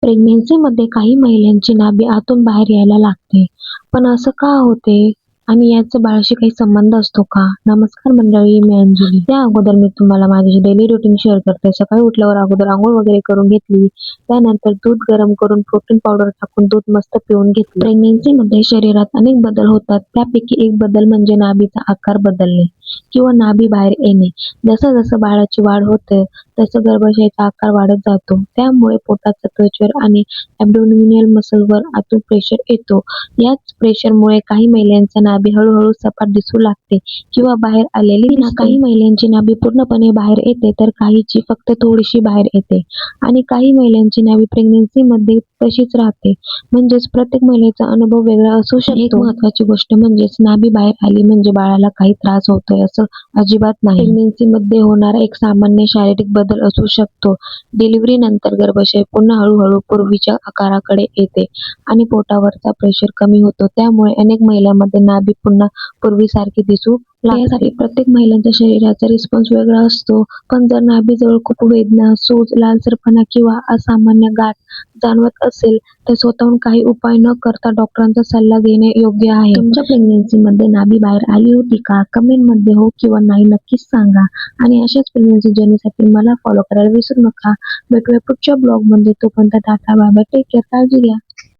प्रेग्नन्सीमध्ये काही महिलांची नाभी आतून बाहेर यायला लागते. पण असं का होते? आणि याचा बाळाशी काही संबंध असतो का? नमस्कार मंडळी, मी अंजली. त्या अगोदर मी तुम्हाला माझी डेली रुटीन शेअर करते. सकाळी उठल्यावर अगोदर अंघोळ वगैरे करून घेतली. त्यानंतर दूध गरम करून प्रोटीन पावडर टाकून दूध मस्त पिऊन घेतलं. प्रेग्नन्सीमध्ये शरीरात अनेक बदल होतात. त्यापैकी एक बदल म्हणजे नाभीचा आकार बदलणे किंवा नाभी बाहेर येणे. जसं जसं बाळाची वाढ होते तसं गर्भाशयाचा आकार वाढत जातो. त्यामुळे पोटाच्या त्वचेवर आणि ॲब्डोमिनल मसलवर आतून प्रेशर येतो. याच प्रेशरमुळे काही महिलांच्या नाभी हळूहळू सपाट दिसू लागते किंवा बाहेर आलेली दिसते. काही महिलांची नाभी पूर्णपणे बाहेर येते तर काहीची फक्त थोडीशी बाहेर येते आणि काही महिलांची नाभी प्रेग्नन्सीमध्ये तशीच राहते. म्हणजेच प्रत्येक महिलेचा अनुभव वेगळा असू शकतो. एक महत्त्वाची गोष्ट म्हणजेच नाभी बाहेर आली म्हणजे बाळाला काही त्रास होतोय असं अजिबात नाही. प्रेग्नन्सीमध्ये होणारा एक सामान्य शारीरिक बदल असू शकतो. डिलिव्हरीनंतर गर्भाशय पुन्हा हळूहळू पूर्वीच्या आकाराकडे येते आणि पोटावरचा प्रेशर कमी होतो. त्यामुळे अनेक महिलांमध्ये नाभी पुन्हा पूर्वीसारखी दिसू लागते. यासाठी प्रत्येक महिलांच्या शरीराचा रिस्पॉन्स वेगळा असतो. पण जर नाभीजवळ खूप वेदना, सूज, लालसरपणा किंवा असामान्य गाठ जाणवत असेल तर स्वतःहून काही उपाय न करता डॉक्टरांचा सल्ला घेणे योग्य आहे. तुमच्या प्रेग्नन्सीमध्ये नाभी बाहेर आली होती का? कमेंटमध्ये हो किंवा नाही नक्कीच सांगा. आणि अशाच प्रेग्नन्सी जर्नीसाठी मला फॉलो करायला विसरू नका. भेटूया पुढच्या ब्लॉगमध्ये. तोपर्यंत टाटा, बाय बाय, टेक केअर, काळजी घ्या.